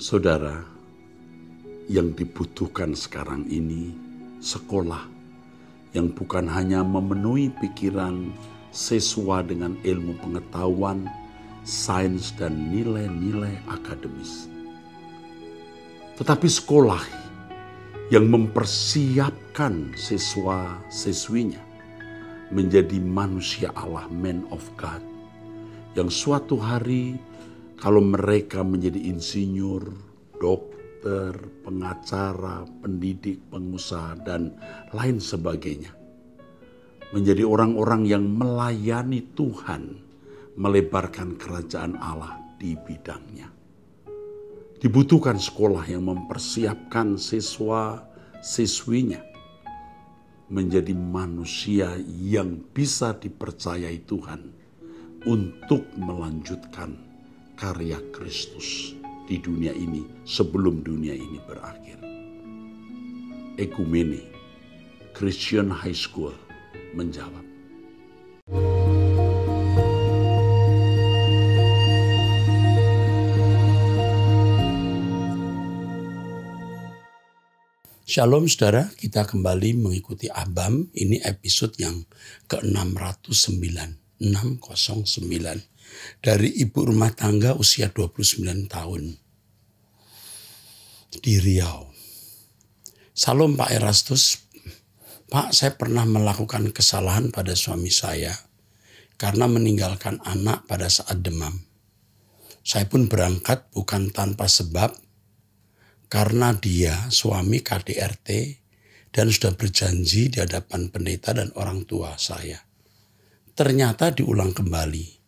Saudara, yang dibutuhkan sekarang ini sekolah yang bukan hanya memenuhi pikiran siswa dengan ilmu pengetahuan, sains, dan nilai-nilai akademis. Tetapi sekolah yang mempersiapkan siswa-siswinya menjadi manusia Allah, man of God, yang suatu hari kalau mereka menjadi insinyur, dokter, pengacara, pendidik, pengusaha, dan lain sebagainya, menjadi orang-orang yang melayani Tuhan, melebarkan kerajaan Allah di bidangnya. Dibutuhkan sekolah yang mempersiapkan siswa-siswinya menjadi manusia yang bisa dipercayai Tuhan untuk melanjutkan karya Kristus di dunia ini sebelum dunia ini berakhir. Ekumene Christian High School menjawab. Shalom saudara, kita kembali mengikuti Abam. Ini episode yang ke-609. 609. Dari ibu rumah tangga usia 29 tahun. Di Riau. Salam Pak Erastus. Pak, saya pernah melakukan kesalahan pada suami saya karena meninggalkan anak pada saat demam. Saya pun berangkat bukan tanpa sebab karena dia suami KDRT dan sudah berjanji di hadapan pendeta dan orang tua saya. Ternyata diulang kembali.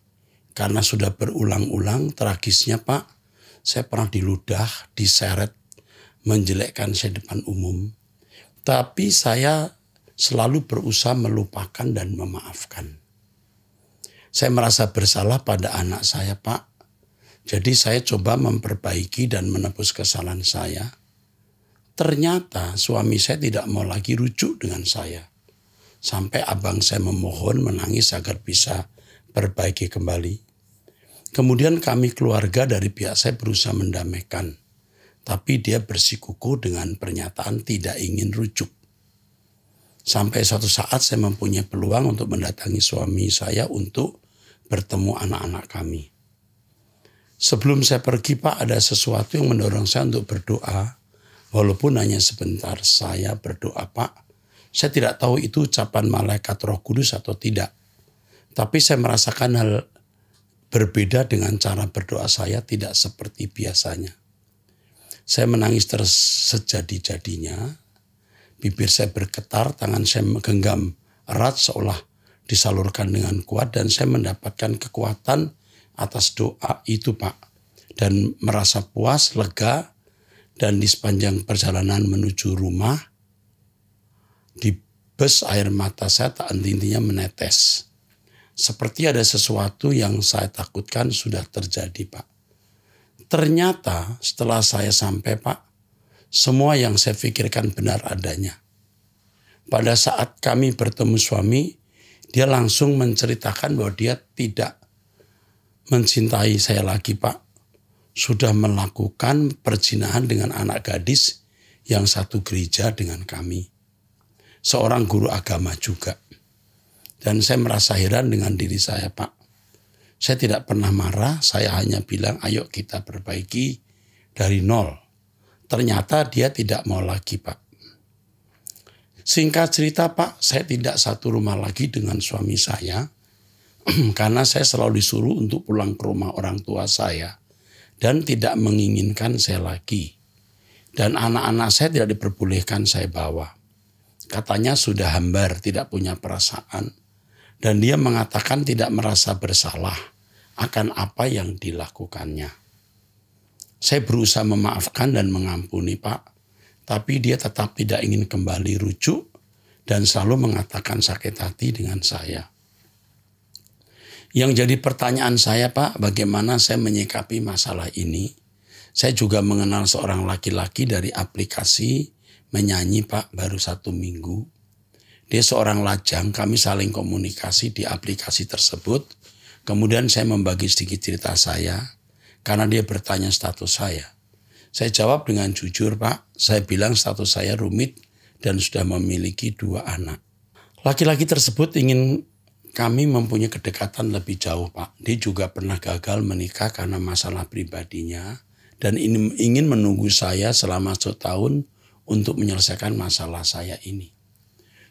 Karena sudah berulang-ulang, tragisnya Pak, saya pernah diludah, diseret, menjelekkan saya depan umum. Tapi saya selalu berusaha melupakan dan memaafkan. Saya merasa bersalah pada anak saya Pak. Jadi saya coba memperbaiki dan menebus kesalahan saya. Ternyata suami saya tidak mau lagi rujuk dengan saya. Sampai abang saya memohon menangis agar bisa perbaiki kembali. Kemudian kami keluarga dari pihak saya berusaha mendamaikan. Tapi dia bersikukuh dengan pernyataan tidak ingin rujuk. Sampai suatu saat saya mempunyai peluang untuk mendatangi suami saya untuk bertemu anak-anak kami. Sebelum saya pergi Pak, ada sesuatu yang mendorong saya untuk berdoa. Walaupun hanya sebentar saya berdoa Pak. Saya tidak tahu itu ucapan malaikat Roh Kudus atau tidak. Tapi saya merasakan hal berbeda dengan cara berdoa saya, tidak seperti biasanya. Saya menangis sejadi-jadinya, bibir saya bergetar, tangan saya menggenggam erat seolah disalurkan dengan kuat, dan saya mendapatkan kekuatan atas doa itu Pak. Dan merasa puas, lega, dan di sepanjang perjalanan menuju rumah, di bus air mata saya tak henti-hentinya menetes. Seperti ada sesuatu yang saya takutkan sudah terjadi Pak. Ternyata setelah saya sampai Pak, semua yang saya pikirkan benar adanya. Pada saat kami bertemu suami, dia langsung menceritakan bahwa dia tidak mencintai saya lagi Pak. Sudah melakukan perzinahan dengan anak gadis yang satu gereja dengan kami. Seorang guru agama juga. Dan saya merasa heran dengan diri saya Pak. Saya tidak pernah marah, saya hanya bilang ayo kita perbaiki dari nol. Ternyata dia tidak mau lagi Pak. Singkat cerita Pak, saya tidak satu rumah lagi dengan suami saya. Karena saya selalu disuruh untuk pulang ke rumah orang tua saya. Dan tidak menginginkan saya lagi. Dan anak-anak saya tidak diperbolehkan saya bawa. Katanya sudah hambar, tidak punya perasaan. Dan dia mengatakan tidak merasa bersalah akan apa yang dilakukannya. Saya berusaha memaafkan dan mengampuni Pak. Tapi dia tetap tidak ingin kembali rujuk dan selalu mengatakan sakit hati dengan saya. Yang jadi pertanyaan saya Pak, bagaimana saya menyikapi masalah ini? Saya juga mengenal seorang laki-laki dari aplikasi menyanyi Pak, baru 1 minggu. Dia seorang lajang, kami saling komunikasi di aplikasi tersebut. Kemudian saya membagi sedikit cerita saya, karena dia bertanya status saya. Saya jawab dengan jujur, Pak. Saya bilang status saya rumit dan sudah memiliki 2 anak. Laki-laki tersebut ingin kami mempunyai kedekatan lebih jauh, Pak. Dia juga pernah gagal menikah karena masalah pribadinya dan ingin menunggu saya selama 1 tahun untuk menyelesaikan masalah saya ini.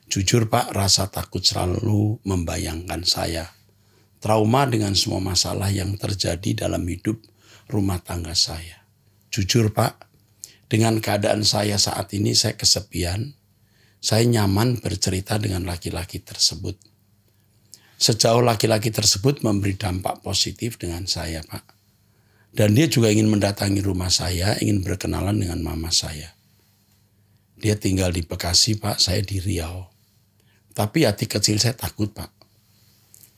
Jujur, Pak, rasa takut selalu membayangkan saya. Trauma dengan semua masalah yang terjadi dalam hidup rumah tangga saya. Jujur, Pak, dengan keadaan saya saat ini saya kesepian. Saya nyaman bercerita dengan laki-laki tersebut. Sejauh laki-laki tersebut memberi dampak positif dengan saya, Pak. Dan dia juga ingin mendatangi rumah saya, ingin berkenalan dengan mama saya. Dia tinggal di Bekasi, Pak, saya di Riau. Tapi hati kecil saya takut, Pak.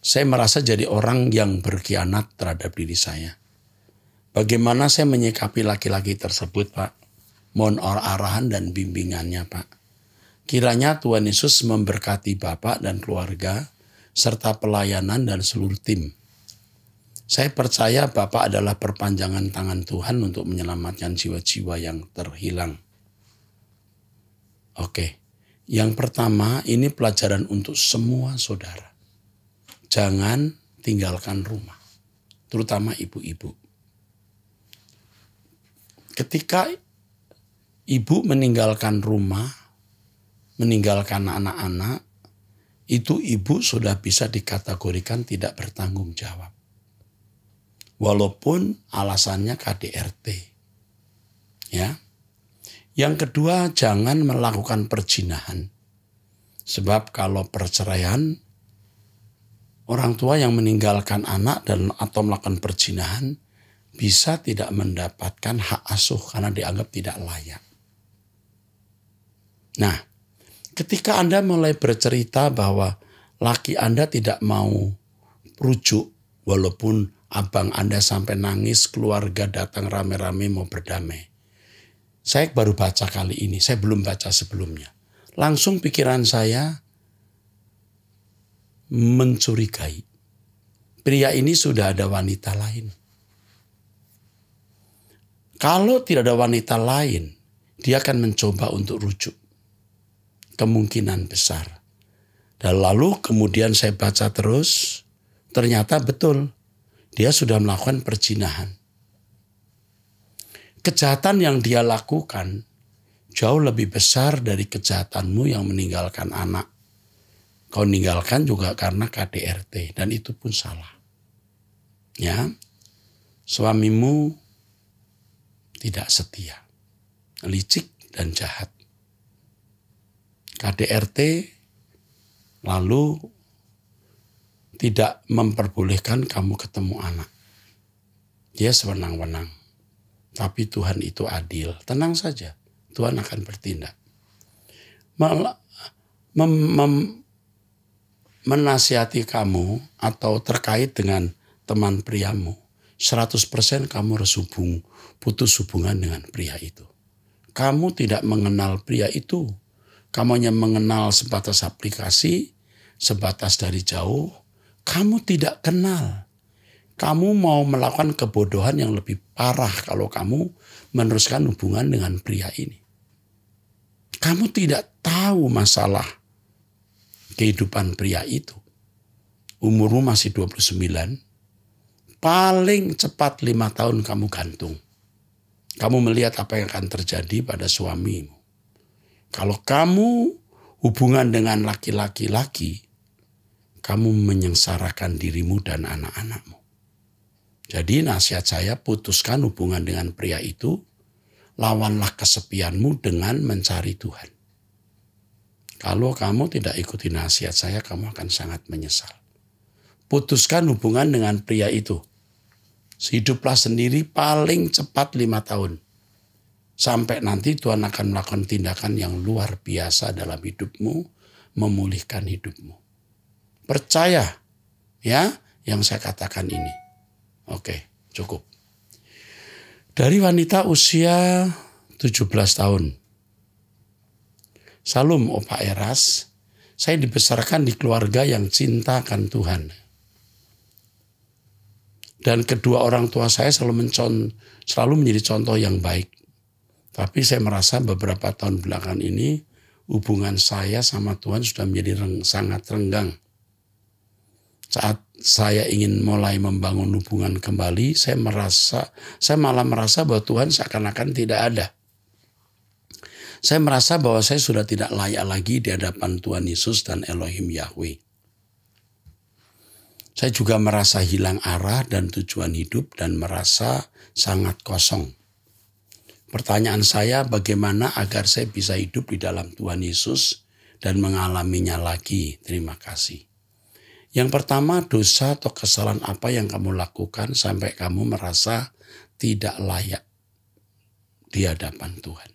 Saya merasa jadi orang yang berkhianat terhadap diri saya. Bagaimana saya menyikapi laki-laki tersebut, Pak? Mohon arahan dan bimbingannya, Pak. Kiranya Tuhan Yesus memberkati Bapak dan keluarga, serta pelayanan dan seluruh tim. Saya percaya Bapak adalah perpanjangan tangan Tuhan untuk menyelamatkan jiwa-jiwa yang terhilang. Oke, yang pertama ini pelajaran untuk semua saudara. Jangan tinggalkan rumah, terutama ibu-ibu. Ketika ibu meninggalkan rumah, meninggalkan anak-anak, itu ibu sudah bisa dikategorikan tidak bertanggung jawab. Walaupun alasannya KDRT. Ya. Yang kedua, jangan melakukan perzinahan. Sebab kalau perceraian, orang tua yang meninggalkan anak dan atau melakukan perzinahan bisa tidak mendapatkan hak asuh karena dianggap tidak layak. Nah, ketika Anda mulai bercerita bahwa laki Anda tidak mau rujuk, walaupun abang Anda sampai nangis, keluarga datang rame-rame mau berdamai. Saya baru baca kali ini, saya belum baca sebelumnya. Langsung pikiran saya mencurigai. Pria ini sudah ada wanita lain. Kalau tidak ada wanita lain, dia akan mencoba untuk rujuk. Kemungkinan besar. Dan lalu kemudian saya baca terus, ternyata betul. Dia sudah melakukan perzinahan. Kejahatan yang dia lakukan jauh lebih besar dari kejahatanmu yang meninggalkan anak. Kau meninggalkan juga karena KDRT dan itu pun salah. Ya, suamimu tidak setia, licik dan jahat. KDRT lalu tidak memperbolehkan kamu ketemu anak. Dia sewenang-wenang. Tapi Tuhan itu adil. Tenang saja. Tuhan akan bertindak. Menasihati kamu atau terkait dengan teman priamu. 100% kamu harus putus hubungan dengan pria itu. Kamu tidak mengenal pria itu. Kamu hanya mengenal sebatas aplikasi, sebatas dari jauh. Kamu tidak kenal. Kamu mau melakukan kebodohan yang lebih parah kalau kamu meneruskan hubungan dengan pria ini. Kamu tidak tahu masalah kehidupan pria itu. Umurmu masih 29. Paling cepat 5 tahun kamu gantung. Kamu melihat apa yang akan terjadi pada suamimu. Kalau kamu hubungan dengan laki-laki, kamu menyengsarakan dirimu dan anak-anakmu. Jadi nasihat saya, putuskan hubungan dengan pria itu, lawanlah kesepianmu dengan mencari Tuhan. Kalau kamu tidak ikuti nasihat saya, kamu akan sangat menyesal. Putuskan hubungan dengan pria itu. Hiduplah sendiri paling cepat 5 tahun. Sampai nanti Tuhan akan melakukan tindakan yang luar biasa dalam hidupmu, memulihkan hidupmu. Percaya ya yang saya katakan ini. Oke, cukup. Dari wanita usia 17 tahun. Salam Opa Eras, saya dibesarkan di keluarga yang cinta akan Tuhan. Dan kedua orang tua saya selalu menjadi contoh yang baik. Tapi saya merasa beberapa tahun belakangan ini hubungan saya sama Tuhan sudah menjadi sangat renggang. Saat saya ingin mulai membangun hubungan kembali, saya malah merasa bahwa Tuhan seakan-akan tidak ada. Saya merasa bahwa saya sudah tidak layak lagi di hadapan Tuhan Yesus dan Elohim Yahweh. Saya juga merasa hilang arah dan tujuan hidup dan merasa sangat kosong. Pertanyaan saya, bagaimana agar saya bisa hidup di dalam Tuhan Yesus dan mengalaminya lagi? Terima kasih. Yang pertama, dosa atau kesalahan apa yang kamu lakukan sampai kamu merasa tidak layak di hadapan Tuhan.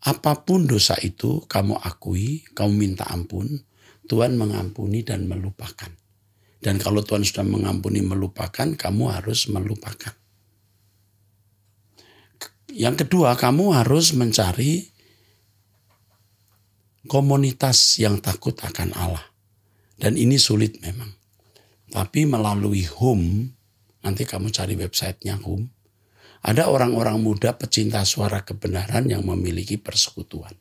Apapun dosa itu, kamu akui, kamu minta ampun, Tuhan mengampuni dan melupakan. Dan kalau Tuhan sudah mengampuni melupakan, kamu harus melupakan. Yang kedua, kamu harus mencari komunitas yang takut akan Allah. Dan ini sulit memang. Tapi melalui HUM, nanti kamu cari websitenya HUM, ada orang-orang muda pecinta suara kebenaran yang memiliki persekutuan.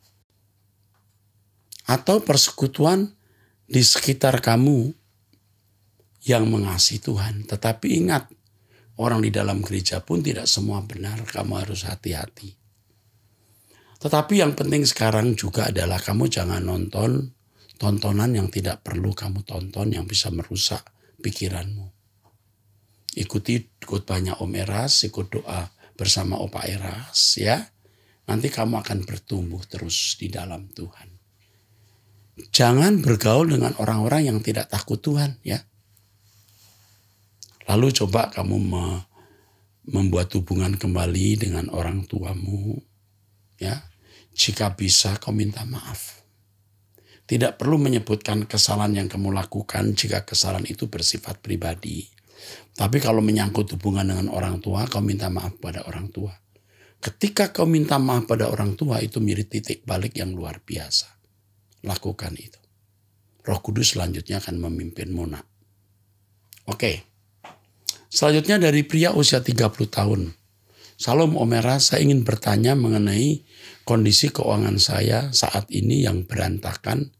Atau persekutuan di sekitar kamu yang mengasihi Tuhan. Tetapi ingat, orang di dalam gereja pun tidak semua benar, kamu harus hati-hati. Tetapi yang penting sekarang juga adalah kamu jangan nonton tontonan yang tidak perlu kamu tonton, yang bisa merusak pikiranmu. Ikut banyak Om Eras, ikut doa bersama Opa Eras ya. Nanti kamu akan bertumbuh terus di dalam Tuhan. Jangan bergaul dengan orang-orang yang tidak takut Tuhan ya. Lalu coba kamu membuat hubungan kembali dengan orang tuamu. Ya, jika bisa kau minta maaf. Tidak perlu menyebutkan kesalahan yang kamu lakukan jika kesalahan itu bersifat pribadi. Tapi kalau menyangkut hubungan dengan orang tua, kau minta maaf pada orang tua. Ketika kau minta maaf pada orang tua, itu menjadi titik balik yang luar biasa. Lakukan itu. Roh Kudus selanjutnya akan memimpinmu nak. Oke. Selanjutnya dari pria usia 30 tahun. Salam Om Eras, saya ingin bertanya mengenai kondisi keuangan saya saat ini yang berantakan,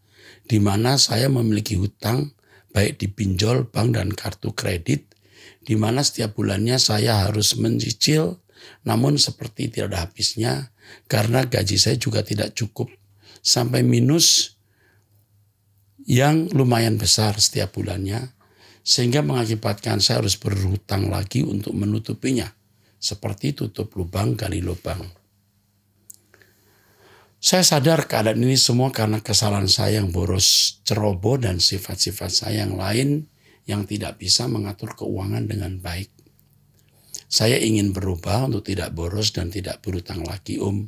di mana saya memiliki hutang baik di pinjol, bank, dan kartu kredit, di mana setiap bulannya saya harus mencicil, namun seperti tidak ada habisnya, karena gaji saya juga tidak cukup, sampai minus yang lumayan besar setiap bulannya, sehingga mengakibatkan saya harus berhutang lagi untuk menutupinya. Seperti tutup lubang, gali lubang. Saya sadar keadaan ini semua karena kesalahan saya yang boros, ceroboh, dan sifat-sifat saya yang lain yang tidak bisa mengatur keuangan dengan baik. Saya ingin berubah untuk tidak boros dan tidak berhutang lagi, Om.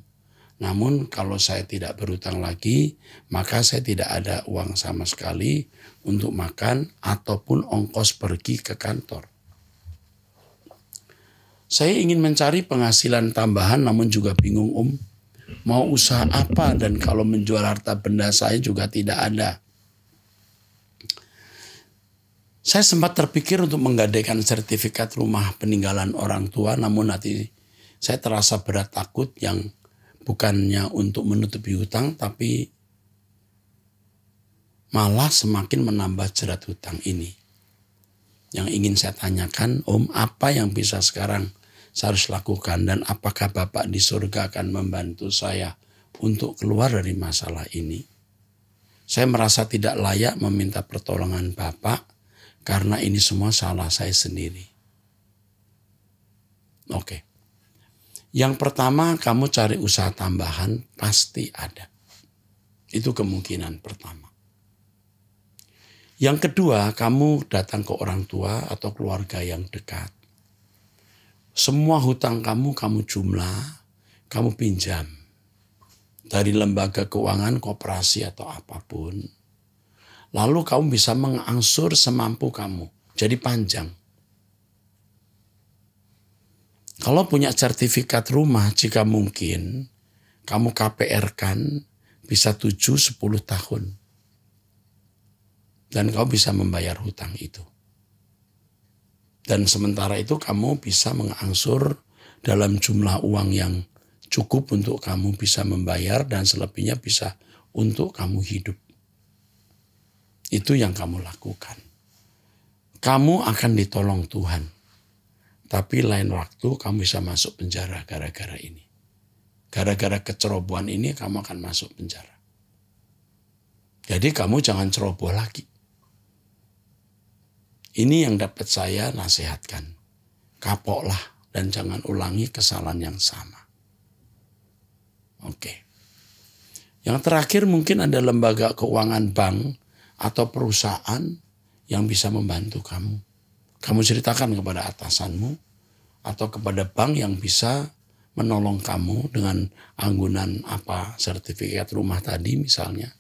Namun kalau saya tidak berhutang lagi, maka saya tidak ada uang sama sekali untuk makan ataupun ongkos pergi ke kantor. Saya ingin mencari penghasilan tambahan namun juga bingung Om. Mau usaha apa dan kalau menjual harta benda saya juga tidak ada. Saya sempat terpikir untuk menggadaikan sertifikat rumah peninggalan orang tua, namun nanti saya terasa berat takut yang bukannya untuk menutupi hutang, tapi malah semakin menambah jerat hutang ini. Yang ingin saya tanyakan, Om, apa yang bisa sekarang saya harus lakukan dan apakah Bapak di surga akan membantu saya untuk keluar dari masalah ini? Saya merasa tidak layak meminta pertolongan Bapak karena ini semua salah saya sendiri. Oke. Yang pertama, kamu cari usaha tambahan, pasti ada. Itu kemungkinan pertama. Yang kedua, kamu datang ke orang tua atau keluarga yang dekat. Semua hutang kamu jumlah, kamu pinjam. Dari lembaga keuangan, koperasi atau apapun. Lalu kamu bisa mengangsur semampu kamu. Jadi panjang. Kalau punya sertifikat rumah, jika mungkin, kamu KPR-kan bisa 7-10 tahun. Dan kau bisa membayar hutang itu. Dan sementara itu kamu bisa mengangsur dalam jumlah uang yang cukup untuk kamu bisa membayar dan selebihnya bisa untuk kamu hidup. Itu yang kamu lakukan. Kamu akan ditolong Tuhan. Tapi lain waktu kamu bisa masuk penjara gara-gara ini. Gara-gara kecerobohan ini kamu akan masuk penjara. Jadi kamu jangan ceroboh lagi. Ini yang dapat saya nasihatkan. Kapoklah dan jangan ulangi kesalahan yang sama. Oke. Yang terakhir mungkin ada lembaga keuangan bank atau perusahaan yang bisa membantu kamu. Kamu ceritakan kepada atasanmu atau kepada bank yang bisa menolong kamu dengan anggunan sertifikat rumah tadi misalnya.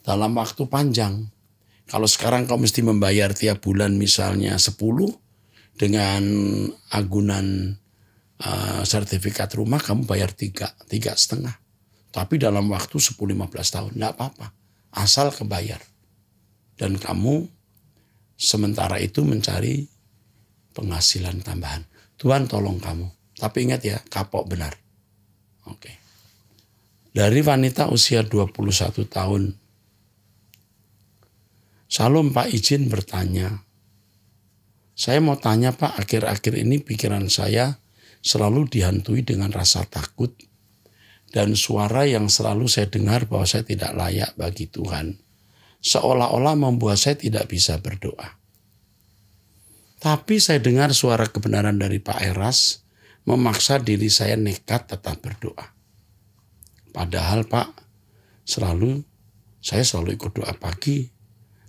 Dalam waktu panjang. Kalau sekarang kamu mesti membayar tiap bulan misalnya 10 dengan anggunan sertifikat rumah kamu bayar 3,5. Tapi dalam waktu 10-15 tahun enggak apa-apa. Asal kebayar. Dan kamu sementara itu mencari penghasilan tambahan. Tuhan tolong kamu. Tapi ingat ya, kapok benar. Oke. Dari wanita usia 21 tahun. Shalom Pak, izin bertanya. Saya mau tanya Pak, akhir-akhir ini pikiran saya selalu dihantui dengan rasa takut dan suara yang selalu saya dengar bahwa saya tidak layak bagi Tuhan. Seolah-olah membuat saya tidak bisa berdoa. Tapi saya dengar suara kebenaran dari Pak Eras memaksa diri saya nekat tetap berdoa. Padahal Pak, saya selalu ikut doa pagi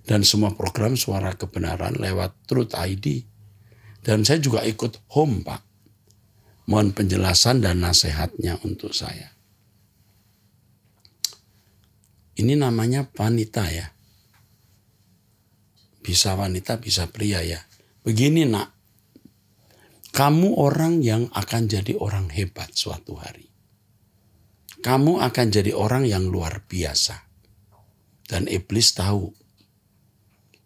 dan semua program suara kebenaran lewat Truth ID. Dan saya juga ikut home Pak. Mohon penjelasan dan nasihatnya untuk saya. Ini namanya wanita ya. Bisa wanita, bisa pria ya. Begini nak, kamu orang yang akan jadi orang hebat suatu hari. Kamu akan jadi orang yang luar biasa. Dan iblis tahu,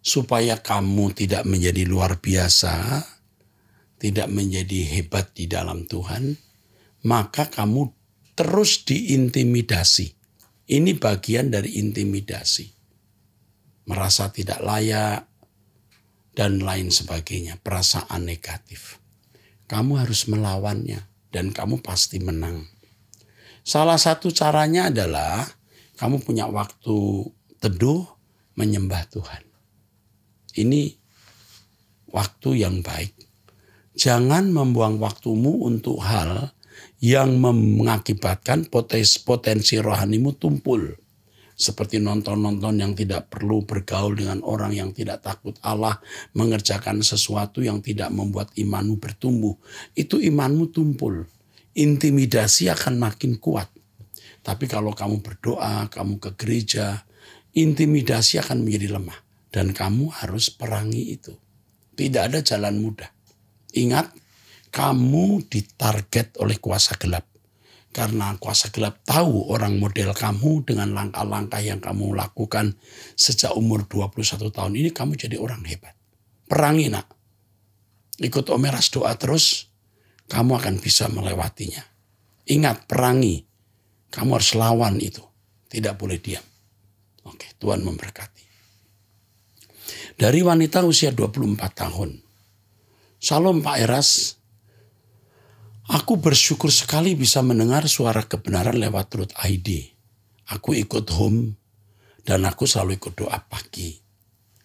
supaya kamu tidak menjadi luar biasa, tidak menjadi hebat di dalam Tuhan, maka kamu terus diintimidasi. Ini bagian dari intimidasi. Merasa tidak layak, dan lain sebagainya, perasaan negatif. Kamu harus melawannya dan kamu pasti menang. Salah satu caranya adalah kamu punya waktu teduh menyembah Tuhan. Ini waktu yang baik. Jangan membuang waktumu untuk hal yang mengakibatkan potensi rohanimu tumpul. Seperti nonton-nonton yang tidak perlu, bergaul dengan orang yang tidak takut Allah, mengerjakan sesuatu yang tidak membuat imanmu bertumbuh. Itu imanmu tumpul. Intimidasi akan makin kuat. Tapi kalau kamu berdoa, kamu ke gereja, intimidasi akan menjadi lemah. Dan kamu harus perangi itu. Tidak ada jalan mudah. Ingat, kamu ditarget oleh kuasa gelap. Karena kuasa gelap tahu orang model kamu dengan langkah-langkah yang kamu lakukan sejak umur 21 tahun ini, kamu jadi orang hebat. Perangi nak. Ikut Om Eras doa terus, kamu akan bisa melewatinya. Ingat, perangi. Kamu harus lawan itu. Tidak boleh diam. Oke, Tuhan memberkati. Dari wanita usia 24 tahun. Shalom Pak Eras. Aku bersyukur sekali bisa mendengar suara kebenaran lewat Truth ID. Aku ikut home dan aku selalu ikut doa pagi.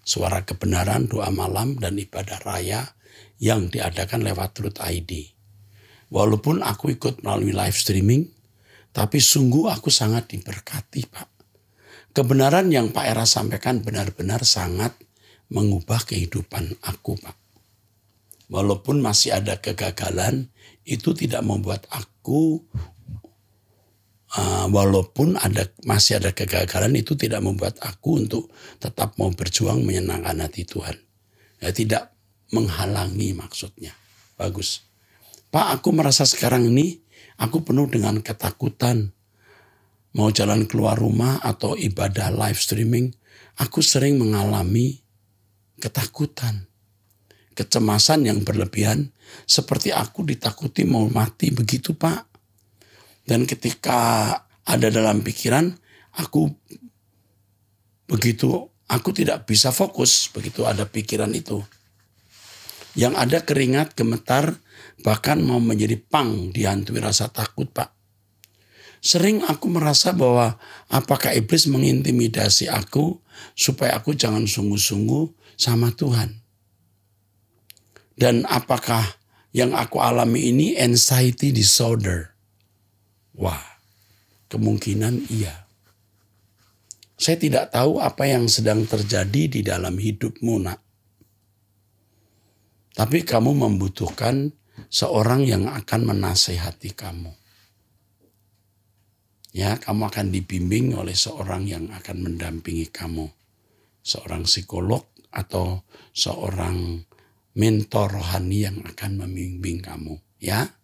Suara kebenaran, doa malam, dan ibadah raya yang diadakan lewat Truth ID. Walaupun aku ikut melalui live streaming, tapi sungguh aku sangat diberkati Pak. Kebenaran yang Pak Eras sampaikan benar-benar sangat mengubah kehidupan aku Pak. Walaupun masih ada kegagalan, itu tidak membuat aku, masih ada kegagalan, itu tidak membuat aku untuk tetap mau berjuang menyenangkan hati Tuhan. Ya, tidak menghalangi maksudnya. Bagus. Pak, aku merasa sekarang ini aku penuh dengan ketakutan. Mau jalan keluar rumah atau ibadah live streaming, aku sering mengalami ketakutan. Kecemasan yang berlebihan, seperti aku ditakuti mau mati begitu Pak. Dan ketika ada dalam pikiran, aku tidak bisa fokus begitu ada pikiran itu. Yang ada keringat, gemetar, bahkan mau menjadi pang, dihantui rasa takut, Pak. Sering aku merasa bahwa apakah iblis mengintimidasi aku supaya aku jangan sungguh-sungguh sama Tuhan. Dan apakah yang aku alami ini anxiety disorder? Wah, kemungkinan iya. Saya tidak tahu apa yang sedang terjadi di dalam hidupmu, nak. Tapi kamu membutuhkan seorang yang akan menasehati kamu. Ya, kamu akan dibimbing oleh seorang yang akan mendampingi kamu. Seorang psikolog atau seorang mentor rohani yang akan membimbing kamu. Ya,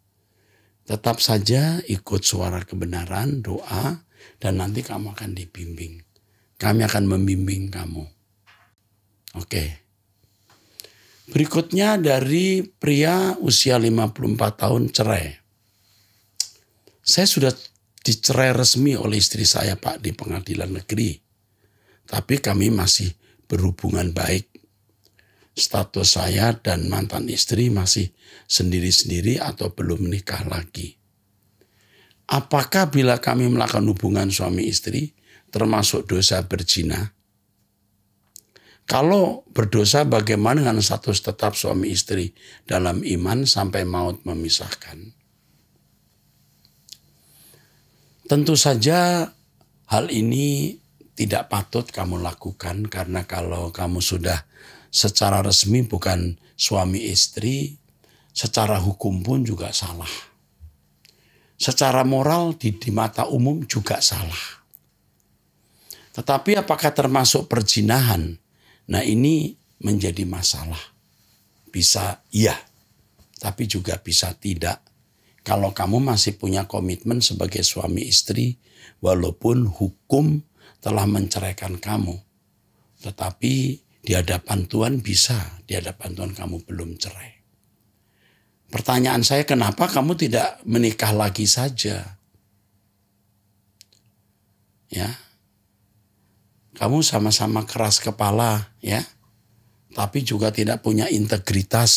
tetap saja ikut suara kebenaran, doa, dan nanti kamu akan dibimbing. Kami akan membimbing kamu. Oke. Berikutnya dari pria usia 54 tahun cerai. Saya sudah dicerai resmi oleh istri saya, Pak, di pengadilan negeri. Tapi kami masih berhubungan baik. Status saya dan mantan istri masih sendiri-sendiri atau belum menikah lagi. Apakah bila kami melakukan hubungan suami istri termasuk dosa berzina? Kalau berdosa, bagaimana dengan status tetap suami istri dalam iman sampai maut memisahkan? Tentu saja hal ini tidak patut kamu lakukan, karena kalau kamu sudah secara resmi bukan suami istri, secara hukum pun juga salah. Secara moral di mata umum juga salah. Tetapi apakah termasuk perzinahan? Nah, ini menjadi masalah. Bisa iya, tapi juga bisa tidak. Kalau kamu masih punya komitmen sebagai suami istri, walaupun hukum telah menceraikan kamu, tetapi di hadapan Tuhan bisa, di hadapan Tuhan kamu belum cerai. Pertanyaan saya, kenapa kamu tidak menikah lagi saja? Ya. Kamu sama-sama keras kepala, ya. Tapi juga tidak punya integritas.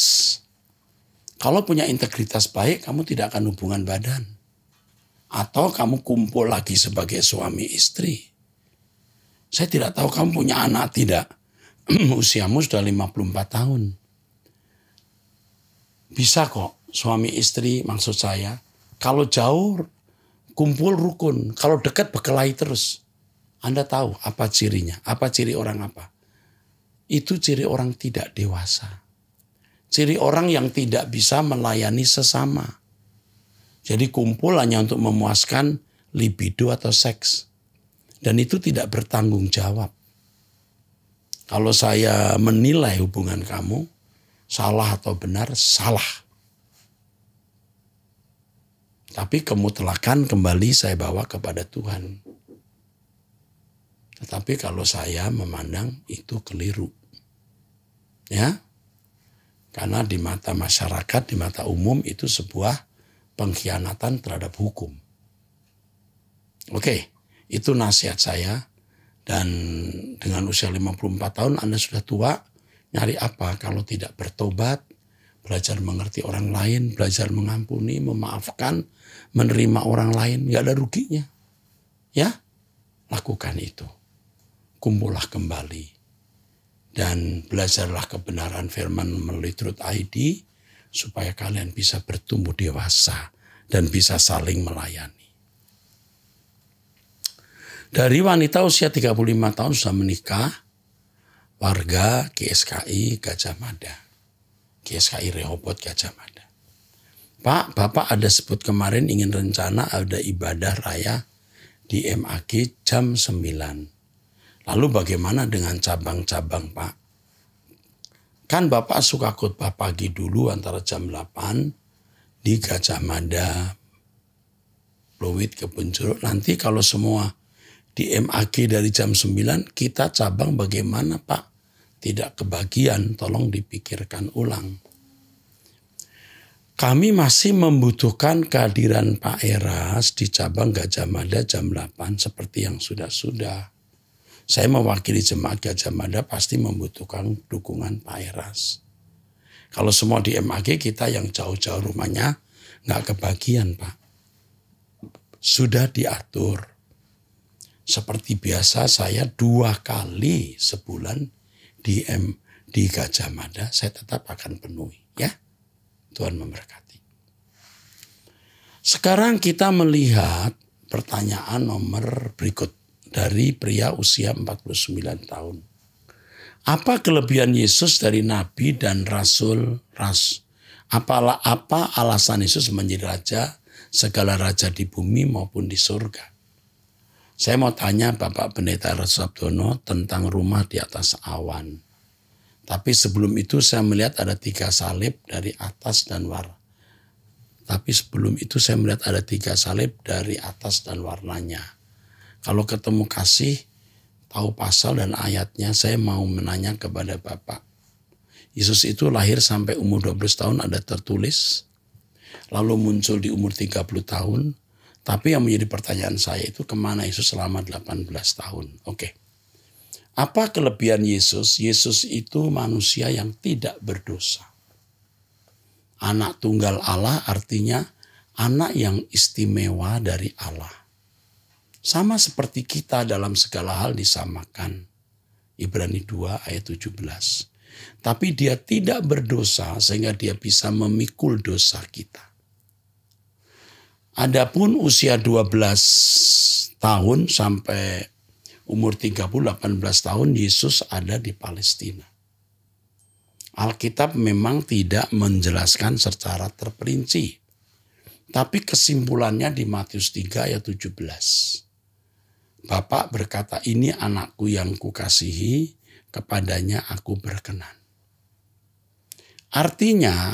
Kalau punya integritas baik, kamu tidak akan hubungan badan. Atau kamu kumpul lagi sebagai suami istri. Saya tidak tahu kamu punya anak tidak. Usiamu sudah 54 tahun. Bisa kok suami istri, maksud saya. Kalau jauh kumpul rukun, kalau dekat berkelahi terus. Anda tahu apa cirinya, apa ciri orang apa? Itu ciri orang tidak dewasa. Ciri orang yang tidak bisa melayani sesama. Jadi kumpul hanya untuk memuaskan libido atau seks. Dan itu tidak bertanggung jawab. Kalau saya menilai hubungan kamu, salah atau benar, salah. Tapi kemutlakan kembali saya bawa kepada Tuhan. Tetapi kalau saya memandang itu keliru. Ya. Karena di mata masyarakat, di mata umum itu sebuah pengkhianatan terhadap hukum. Oke, itu nasihat saya. Dan dengan usia 54 tahun Anda sudah tua, nyari apa kalau tidak bertobat, belajar mengerti orang lain, belajar mengampuni, memaafkan, menerima orang lain, nggak ada ruginya. Ya, lakukan itu. Kumpullah kembali dan belajarlah kebenaran firman melalui Truth ID supaya kalian bisa bertumbuh dewasa dan bisa saling melayani. Dari wanita usia 35 tahun sudah menikah, warga GSKI Gajah Mada. GSKI Rehoboth Gajah Mada. Pak, Bapak ada sebut kemarin ingin rencana ada ibadah raya di MAG jam 9. Lalu bagaimana dengan cabang-cabang, Pak? Kan Bapak suka khotbah pagi dulu antara jam 8 di Gajah Mada, Pluit, Kebun Jeruk. Nanti kalau semua di MAG dari jam 9, kita cabang bagaimana, Pak? Tidak kebagian, tolong dipikirkan ulang. Kami masih membutuhkan kehadiran Pak Eras di cabang Gajah Mada jam 8 seperti yang sudah-sudah. Saya mewakili jemaat Gajah Mada pasti membutuhkan dukungan Pak Eras. Kalau semua di MAG, kita yang jauh-jauh rumahnya nggak kebagian, Pak. Sudah diatur. Seperti biasa saya 2 kali sebulan di Gajah Mada, saya tetap akan penuhi. Ya, Tuhan memberkati. Sekarang kita melihat pertanyaan nomor berikut dari pria usia 49 tahun. Apa kelebihan Yesus dari nabi dan rasul? Apa alasan Yesus menjadi raja, segala raja di bumi maupun di surga? Saya mau tanya Bapak Pendeta Rasabdono tentang rumah di atas awan. Tapi sebelum itu saya melihat ada 3 salib dari atas dan warnanya. Kalau ketemu kasih, tahu pasal dan ayatnya, saya mau menanya kepada Bapak. Yesus itu lahir sampai umur 12 tahun ada tertulis. Lalu muncul di umur 30 tahun. Tapi yang menjadi pertanyaan saya itu kemana Yesus selama 18 tahun. Oke. Apa kelebihan Yesus? Yesus itu manusia yang tidak berdosa. Anak tunggal Allah artinya anak yang istimewa dari Allah. Sama seperti kita dalam segala hal disamakan. Ibrani 2 ayat 17. Tapi dia tidak berdosa sehingga dia bisa memikul dosa kita. Adapun usia 12 tahun sampai umur 30-18 tahun Yesus ada di Palestina. Alkitab memang tidak menjelaskan secara terperinci. Tapi kesimpulannya di Matius 3 ayat 17. Bapak berkata, ini anakku yang kukasihi, kepadanya aku berkenan. Artinya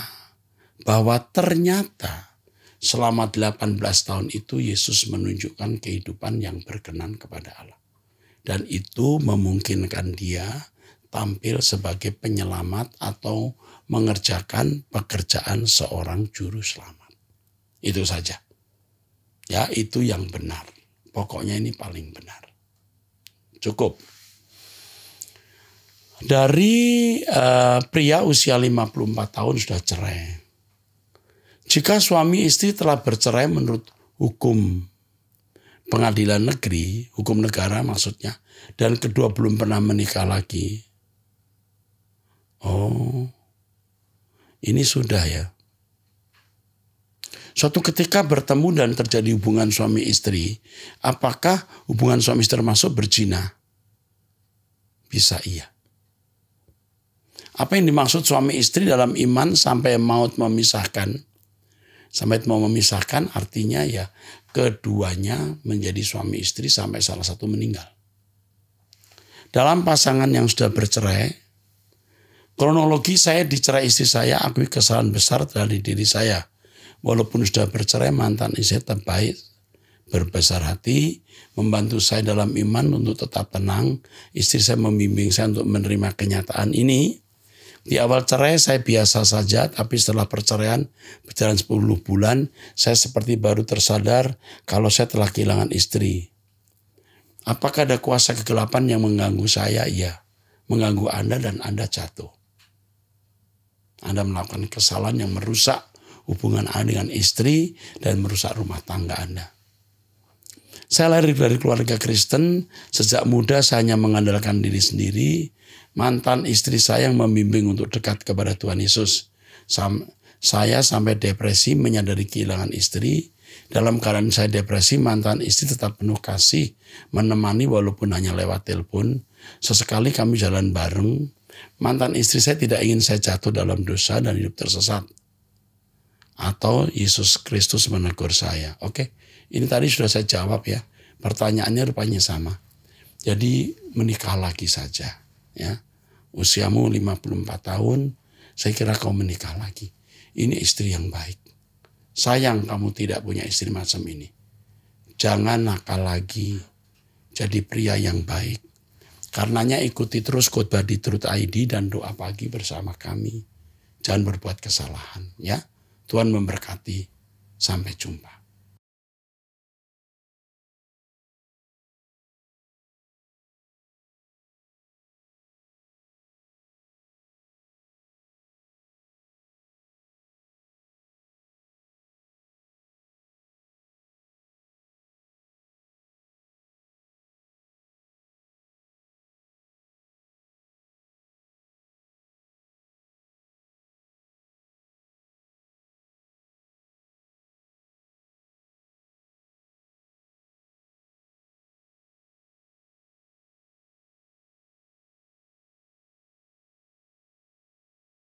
bahwa ternyata selama 18 tahun itu Yesus menunjukkan kehidupan yang berkenan kepada Allah. Dan itu memungkinkan dia tampil sebagai penyelamat atau mengerjakan pekerjaan seorang juru selamat. Itu saja. Ya, itu yang benar. Pokoknya ini paling benar. Cukup. Dari pria usia 54 tahun sudah cerai. Jika suami istri telah bercerai menurut hukum pengadilan negeri, hukum negara maksudnya, dan kedua belum pernah menikah lagi. Oh, ini sudah ya. Suatu ketika bertemu dan terjadi hubungan suami istri, apakah hubungan suami istri termasuk berzina? Bisa iya. Apa yang dimaksud suami istri dalam iman sampai maut memisahkan? Sampai mau memisahkan artinya ya keduanya menjadi suami istri sampai salah satu meninggal. Dalam pasangan yang sudah bercerai, kronologi saya dicerai istri saya, akui kesalahan besar dari diri saya. Walaupun sudah bercerai, mantan istri terbaik, berbesar hati, membantu saya dalam iman untuk tetap tenang. Istri saya membimbing saya untuk menerima kenyataan ini. Di awal cerai saya biasa saja, tapi setelah perceraian berjalan 10 bulan, saya seperti baru tersadar kalau saya telah kehilangan istri. Apakah ada kuasa kegelapan yang mengganggu saya? Iya, mengganggu Anda dan Anda jatuh. Anda melakukan kesalahan yang merusak hubungan Anda dengan istri dan merusak rumah tangga Anda. Saya lahir dari keluarga Kristen, sejak muda saya hanya mengandalkan diri sendiri. Mantan istri saya yang membimbing untuk dekat kepada Tuhan Yesus. Saya sampai depresi menyadari kehilangan istri. Dalam keadaan saya depresi, mantan istri tetap penuh kasih, menemani walaupun hanya lewat telepon. Sesekali kami jalan bareng. Mantan istri saya tidak ingin saya jatuh dalam dosa dan hidup tersesat. Atau Yesus Kristus menegur saya. Oke, ini tadi sudah saya jawab ya. Pertanyaannya rupanya sama. Jadi menikah lagi saja. Ya, usiamu 54 tahun, saya kira kau menikah lagi. Ini istri yang baik. Sayang kamu tidak punya istri macam ini. Jangan nakal lagi. Jadi pria yang baik. Karenanya ikuti terus khotbah di Truth ID dan doa pagi bersama kami. Jangan berbuat kesalahan, ya. Tuhan memberkati. Sampai jumpa.